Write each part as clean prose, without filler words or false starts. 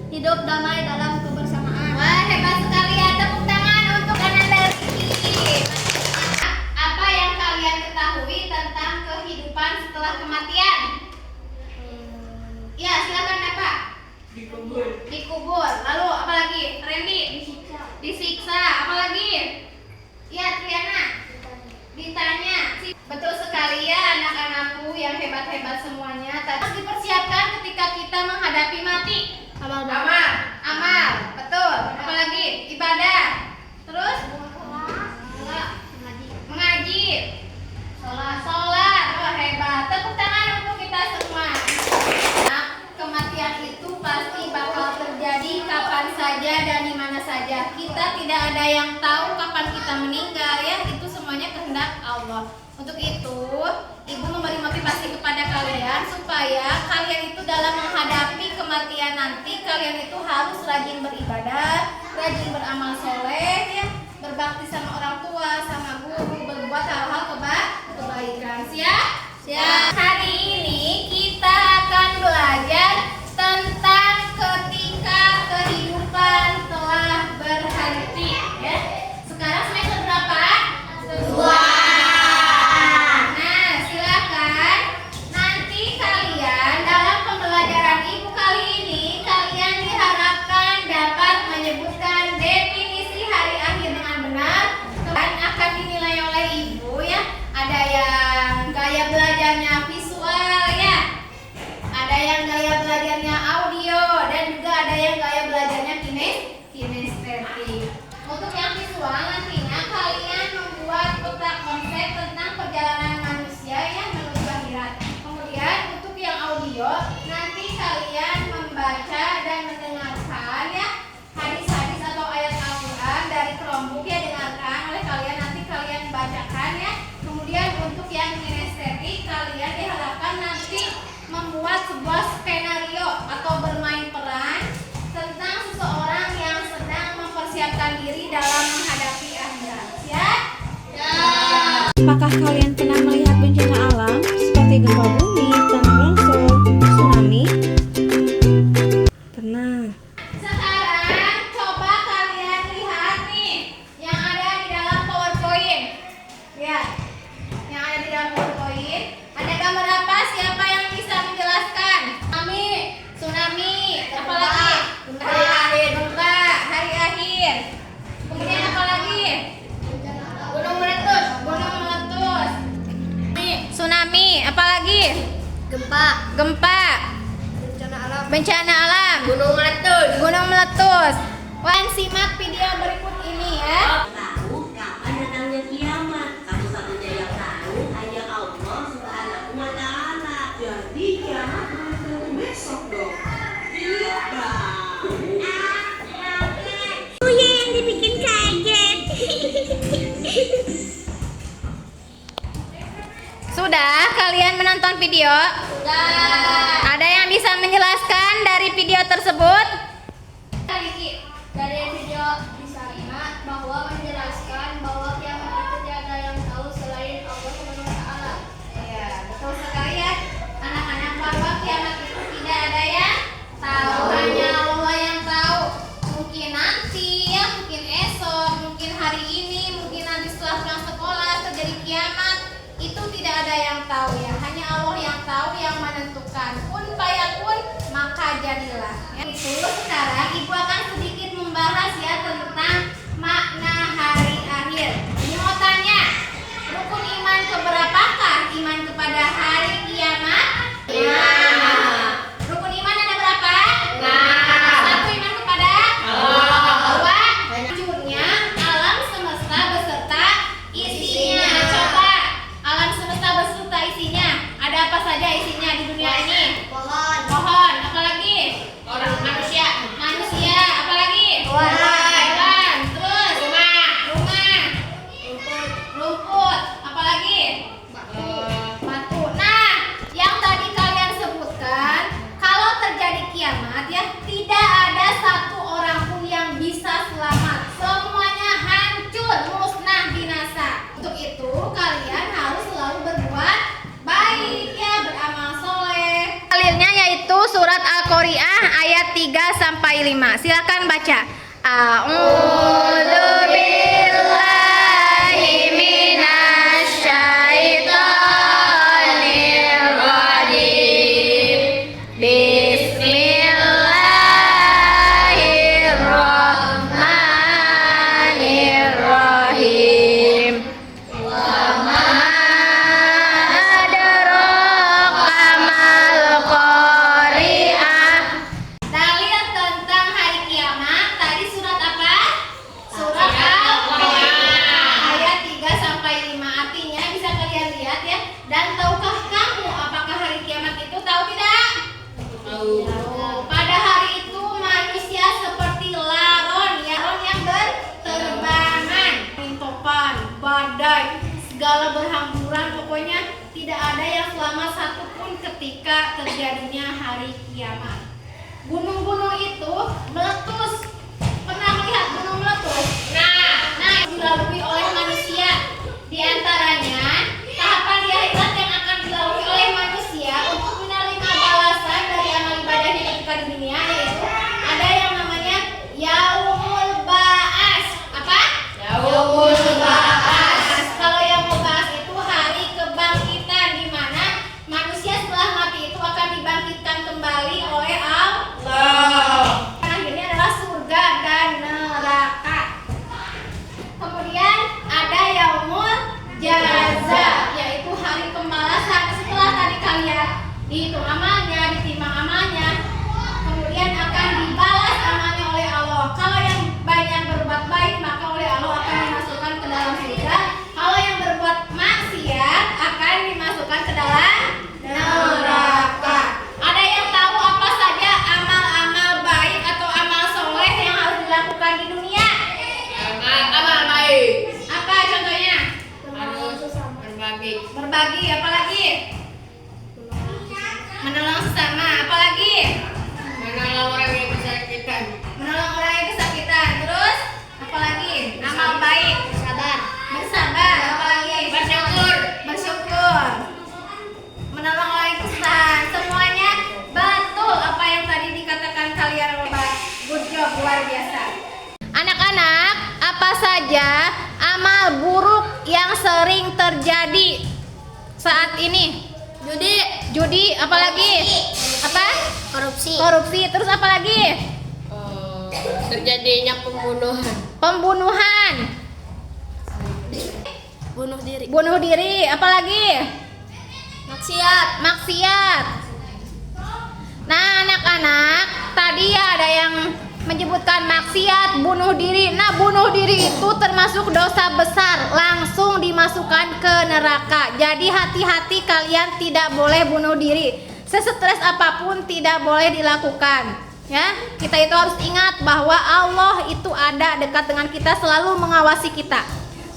Hidup damai dalam kebersamaan. Wah, hebat sekali ya. Tepuk tangan untuk Ananda Rizky. Apa yang kalian ketahui tentang kehidupan setelah kematian? Ya, silakan Pak. Dikubur. Dikubur. Lalu apa lagi? Randy? Disiksa. Disiksa. Apa lagi? Ya, Triana. Ditanya. Betul sekali ya anak-anakku yang hebat-hebat semuanya. Harus dipersiapkan ketika kita menghadapi mati. Amal, betul. Apalagi ibadah. Terus mengaji, sholat. Wah, hebat. Tepuk tangan untuk kita semua. Nah, kematian itu pasti bakal terjadi kapan saja dan di mana saja. Kita tidak ada yang tahu kapan kita meninggal ya. Itu semuanya kehendak Allah. Untuk itu, Ibu memberi motivasi kepada kalian supaya kalian itu dalam menghadapi kematian nanti, kalian itu harus rajin beribadah, rajin beramal soleh, ya, berbakti sama orang tua, sama guru, berbuat hal-hal kebaikan. Siap? Siap. Hari ini kita akan belajar tentang ketika kehidupan telah berhenti. Ya. Sekarang semester berapa? 2. Untuk yang visual nantinya kalian membuat peta konsep tentang perjalanan manusia yang menuju akhirat. Kemudian untuk yang audio nanti kalian membaca dan mendengarkan ya hadis-hadis atau ayat Al-Quran dari Chromebook ya, dengarkan oleh kalian, nanti kalian bacakan ya. Kemudian untuk yang kinestetik kalian diharapkan nanti membuat sebuah skenario atau bermain peran tentang seseorang yang sedang mempersiapkan diri dalam menghadapi akhirat. Ya? Ya. Apakah kalian pernah melihat bencana alam seperti gempa bumi, tanah longsor, tsunami? Pernah. Sekarang coba kalian lihat nih yang ada di dalam PowerPoint. Ya. Yang ada di dalam PowerPoint. Ada gambar apa? Siapa yang bisa menjelaskan? Tsunami. Apa lagi? Gempa, hari akhir. Kemudian apa lagi? Gunung meletus. Tsunami. Apa lagi? Gempa. Bencana alam. Gunung meletus. Wan, simak video berikut ini ya. Tahu kapan datangnya kiamat? Satu-satunya yang tahu hanya Allah Subhanahu wa Ta'ala. Jadi kiamat belum tentu besok dong. Iya, Yang dibikin kaget. Sudah kalian menonton video? Sudah. Ada yang bisa menjelaskan dari video tersebut? Dari video di sana bahwa menjelaskan bahwa kiamat itu tidak ada yang tahu tidak ada yang tahu ya, hanya Allah yang tahu, yang menentukan. Kun fayakun, maka jadilah. Ya, itu sekarang ibu akan sedikit membahas ya tentang makna hari akhir. Ini mau tanya, rukun iman keberapakah? Iman kepada hari kiamat? Rukun iman ada berapa? Satu, iman kepada Allah. Hancurnya alam semesta beserta isinya. Coba alam semesta beserta isinya. Ada apa saja isinya di dunia ini? Pohon. Apalagi? Orang manusia. Manusia. Apalagi? Hewan. Terus? Rumah. Rumput. Apalagi? Batu. Nah, yang tadi kalian sebutkan, kalau terjadi kiamat ya, tidak ada satu orang pun yang bisa selamat. Semuanya hancur, musnah, binasa. Untuk itu kalian harus selalu berbuat baik ya, beramal soleh. Dalilnya yaitu surat Al-Qari'ah ayat 3 sampai 5. Silakan baca. A'udzubillahi minasyaitonir rajim. Bismillahirrahmanirrahim. Wa ma adraka mal qari'ah. Dalil tentang hari kiamat tadi surat apa? Surat Al-Qari'ah ayat 3 sampai 5. Artinya bisa kalian lihat ya. Dan tahukah kamu apakah hari kiamat itu? Tahu tidak? Pada hari itu manusia seperti laron yang berterbangan, topan, badai, segala berhamburan, pokoknya tidak ada yang selamat satupun ketika terjadinya hari kiamat. Gunung-gunung itu meletus. Pernah melihat gunung meletus? Nah, dilalui oleh manusia. Di antaranya tahapan di akhirat yang akan dilalui oleh manusia untuk menerima balasan dari amal ibadahnya ketika di dunia, yaitu ada yang namanya Yaumul Ba'as. Apa? Yaumul Ba'as. Kalau Yaumul Ba'as itu hari kebangkitan, di mana manusia setelah mati itu akan dibangkitkan kembali oleh Allah. Akhirnya adalah surga dan neraka. Kemudian ada Yaumul Jaza, yaitu hari pembalasan. Setelah tadi kalian dihitung amalnya, ditimbang amalnya, kemudian akan dibalas amalnya oleh Allah. Kalau yang banyak berbuat baik, maka oleh Allah akan dimasukkan ke dalam surga. Kalau yang berbuat maksiat akan dimasukkan ke dalam neraka. Ada yang tahu apa saja amal-amal baik atau amal soleh yang harus dilakukan di dunia? Amal baik. Apa contohnya? Harus Berbagi, apalagi? Menolong sesama, apalagi? menolong orang yang kesakitan. Menolong orang yang kesakitan. Terus apalagi? Amal baik. Bersabar, apalagi? Bersyukur. Menolong orang yang kesusahan. Semuanya betul apa yang tadi dikatakan kalian. Good job, luar biasa. Anak-anak, apa saja amal buruk yang sering terjadi saat ini? Judi, apalagi? Apa? Korupsi. Terus apalagi? Terjadinya Pembunuhan. Bunuh diri, apalagi? Maksiat. Nah, anak-anak, tadi ada yang menyebutkan maksiat, bunuh diri. Nah, bunuh diri itu termasuk dosa besar, langsung dimasukkan ke neraka. Jadi hati-hati, kalian tidak boleh bunuh diri. Sestres apapun tidak boleh dilakukan. Ya, kita itu harus ingat bahwa Allah itu ada dekat dengan kita, selalu mengawasi kita.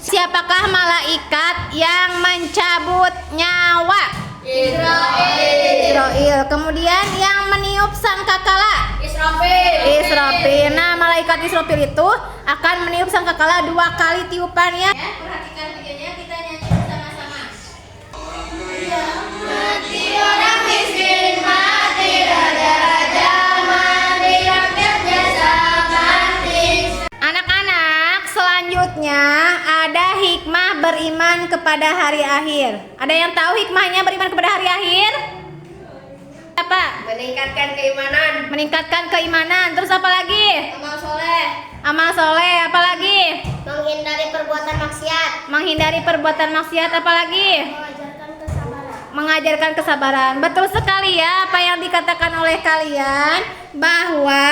Siapakah malaikat yang mencabut nyawa? Israil. Kemudian yang meniup sangkakala? Israfil. Nah, malaikat Israfil itu akan meniup sangkakala 2 kali tiupannya. Ya, perhatikan videonya, kita nyanyi bersama-sama. Mati orang miskin, mati raja-raja, mati rakyat biasa, mati. Anak-anak, selanjutnya ada hikmah beriman kepada hari akhir. Ada yang tahu hikmahnya beriman kepada hari akhir? Apa? Meningkatkan keimanan. Meningkatkan keimanan. Terus apa lagi? Amal soleh. Amal soleh. Apa lagi? Menghindari perbuatan maksiat. Menghindari perbuatan maksiat. Apa lagi? Mengajarkan kesabaran. Mengajarkan kesabaran. Betul sekali ya apa yang dikatakan oleh kalian, bahwa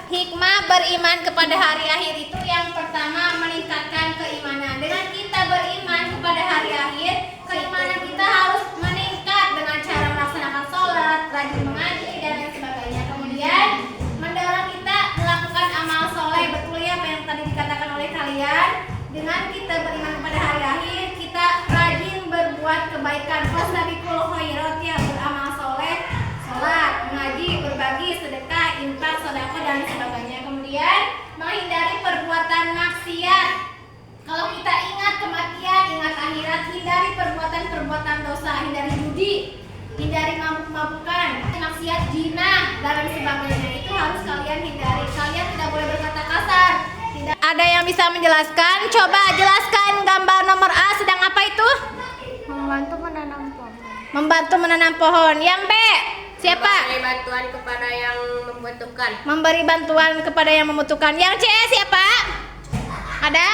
hikmah beriman kepada hari akhir itu yang pertama meningkatkan keimanan. Dengan kita beriman kepada hari akhir, keimanan kita harus meningkat dengan cara melaksanakan sholat, rajin mengaji dan lain sebagainya. Kemudian mendorong kita melakukan amal soleh. Betul ya apa yang tadi dikatakan oleh kalian. Dengan kita beriman kepada hari akhir, kita rajin berbuat kebaikan. Fastabiqul khairat ya, beramal soleh, sholat, mengaji, berbagi, sedekah, infak, sedekah dan sebagainya. Kemudian menghindari perbuatan maksiat. Kalau kita ingat kematian, ingat akhirat, hindari perbuatan-perbuatan dosa, hindari judi, hindari mabuk-mabukan, maksiat, zina dan lain sebagainya. Itu harus kalian hindari. Kalian tidak boleh berkata kasar. Tidak. Ada yang bisa menjelaskan? Coba jelaskan gambar nomor A sedang apa itu? Membantu menanam pohon. Membantu menanam pohon. Yang B, siapa? Memberi bantuan kepada yang membutuhkan. Memberi bantuan kepada yang membutuhkan. Yang C siapa? Ada?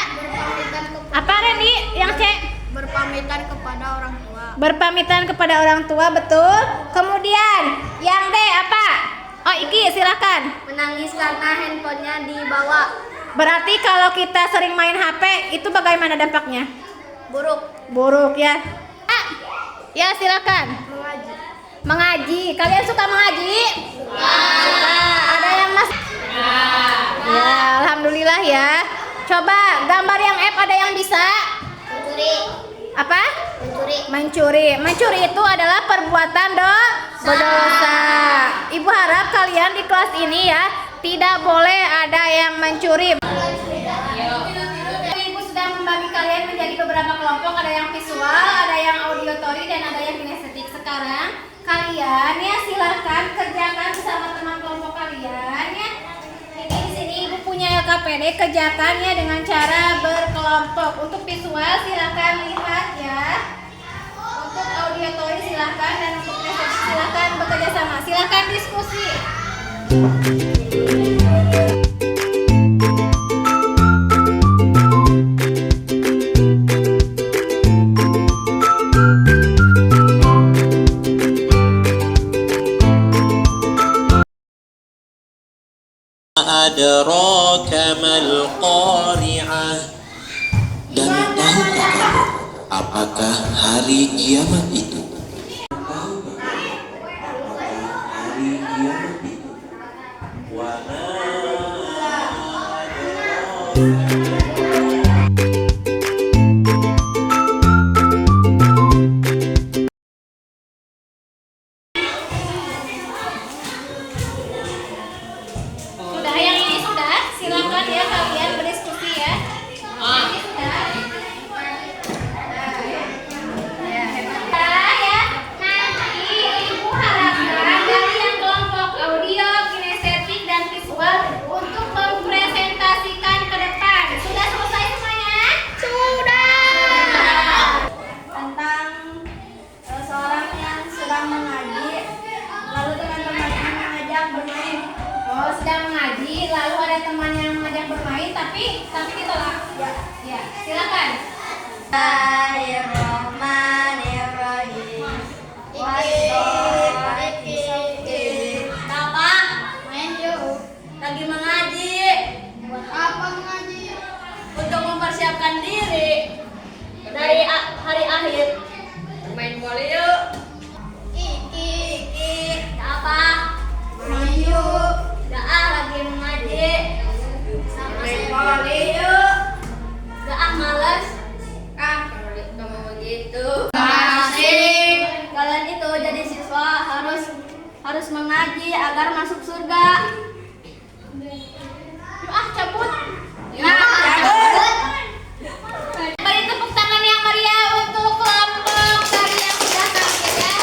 Apa Reni? Yang C? Berpamitan kepada orang tua. Berpamitan kepada orang tua, betul. Kemudian yang D apa? Oh Iki silakan. Menangis karena handphonenya dibawa. Berarti kalau kita sering main HP itu bagaimana dampaknya? Buruk. Buruk ya. Ah, ya silakan. Mengaji. Mengaji. Kalian suka mengaji? Suka. Ada yang mas? Ya, alhamdulillah ya. Coba gambar yang F ada yang bisa? Mencuri. Apa? Mencuri. Mencuri. Mencuri itu adalah perbuatan berdosa. Ibu harap kalian di kelas ini ya tidak boleh ada yang mencuri. Ibu sudah membagi kalian menjadi beberapa kelompok, ada yang visual, ada yang auditory dan ada yang kinestetik. Sekarang kalian ya silahkan kerjakan bersama teman kelompok kalian ya. Ini di sini ibu punya LKPD, kerjakannya dengan cara berkelompok. Untuk visual silahkan lihat ya. Untuk auditory silahkan dan untuk kinestetik silahkan bekerja sama. Silahkan diskusi. Adraka mal qari'ah. Dan tahukah kamu apakah hari kiamat itu? Tahukah kamu apakah hari kiamat itu? Wa ma adraka. Sudah, yang ini sudah. Silakan ya kalian berdiskusi ya. Ini sudah. Ya. Nanti ibu harapkan dari yang kelompok audio, kinestetik dan visual untuk mempresentasikan ke depan. Sudah selesai semuanya? Sudah. Tentang seorang yang sedang mengaji, lalu teman-temannya mengajak bermain. Oh, sedang mengaji, lalu ada teman yang mengajak bermain, tapi ditolak. Ya, silakan. Apa? Main yuk. Lagi mengaji. Buat apa mengaji? Untuk mempersiapkan diri dari hari akhir. Main bola yuk. Iki. Apa? Main yuk. Lagi mengaji. Main bola yuk. Males. Kamu begitu. Asik. Kalian itu jadi siswa harus mengaji agar masuk surga. Cabut. Cabut. Beri tepuk tangan yang meriah untuk kelompok tadi yang sudah tampil ya.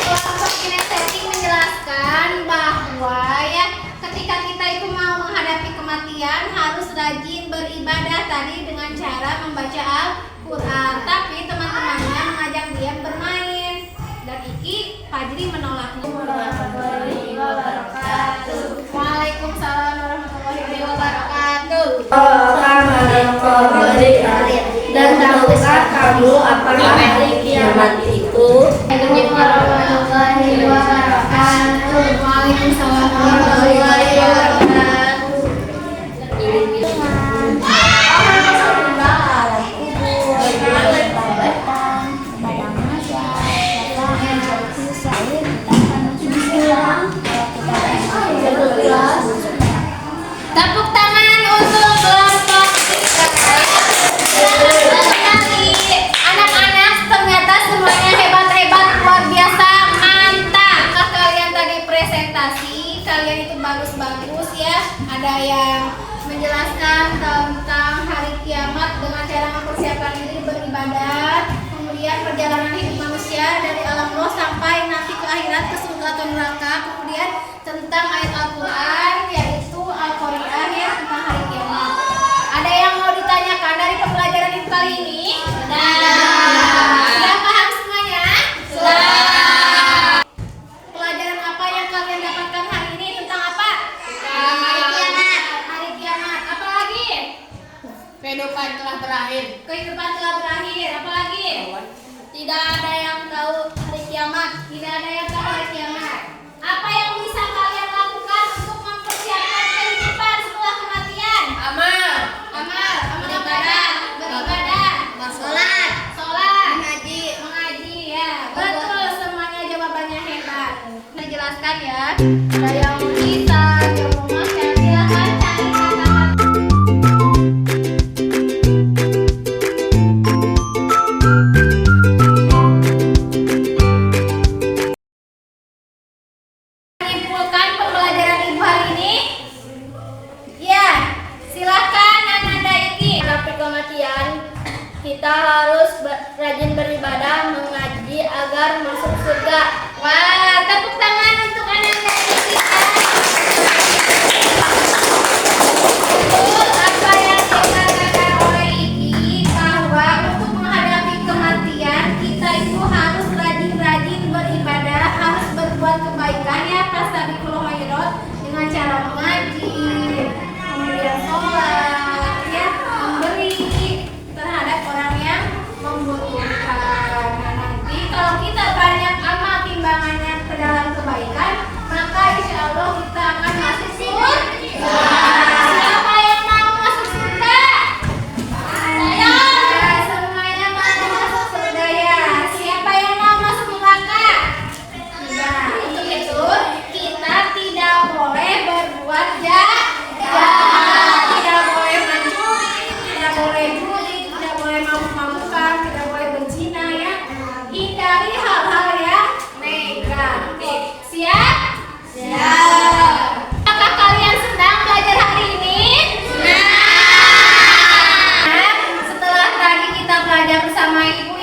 Kelompok kinestetik menjelaskan bahwa ya ketika kita itu mau menghadapi kematian harus rajin beribadah tadi dengan cara membaca Al-Quran, tapi teman-temannya mengajak dia bermain. Dan Iki Fajri menolaknya. Waalaikumsalam warahmatullahi wabarakatuh. Dan tahukah kamu apakah hari kiamat itu? Warahmatullahi wabarakatuh. Waalaikumsalam warahmatullahi wabarakatuh. Tepuk tangan untuk kelompok sekali. Anak-anak ternyata semuanya hebat-hebat, luar biasa, mantap. Kalian tadi presentasi, kalian itu bagus-bagus ya. Ada yang menjelaskan tentang hari kiamat dengan cara mempersiapkan diri beribadah, kemudian perjalanan hidup manusia dari alam roh sampai nanti ke akhirat, ke surga atau neraka, kemudian tentang ayat Al-Quran yaitu Al-Qari'ah ya, tentang hari kiamat. Ada yang mau ditanyakan dari pembelajaran itu kali ini? Sudah paham semuanya? Sudah. Pelajaran apa yang kalian dapatkan hari ini tentang apa? Hari kiamat. Hari kiamat. Apa lagi? Kehidupan telah berakhir. Kehidupan telah berakhir. Apa lagi? Tidak ada yang tahu hari kiamat. Tidak ada yang tahu hari kiamat. Apa yang bisa kalian lakukan untuk mempersiapkan kehidupan setelah kematian? Amal. Amal beribadah, sholat, mengaji ya. Betul, semuanya jawabannya hebat. Saya jelaskan ya. Ada yang bisa, yang mau makan, silahkan cari kata-kata. Menyimpulkan pembelajaran ibu hari ini. Ya, silakan Ananda Iki. Sampai kematian kita harus rajin beribadah, mengaji agar masuk surga. Wah, tepuk tangan untuk Ananda Iki. Betul apa yang dikatakan oleh Iki, bahwa untuk menghadapi kematian kita itu harus rajin-rajin beribadah, harus berbuat kebaikan ya, fastabiqul khairat, dengan cara mengaji, kemudian sholat, ya, memberi terhadap orang yang membutuhkan. Nah, nanti kalau kita banyak amal timbangannya ke dalam kebaikan, maka insya Allah kita akan masuk surga. Siapa yang mau masuk surga? Ayo, semuanya mau masuk surga ya. Siapa yang mau masuk neraka? Nah, untuk itu kita tidak boleh berbuat jahat, tidak boleh mencuri, tidak boleh judi, tidak boleh mabuk-mabukan, tidak boleh berzina ya. Hindari hal-hal yang negatif. Siap? Siap. Apakah kalian senang belajar hari ini? Senang. Setelah tadi kita belajar bersama ibu,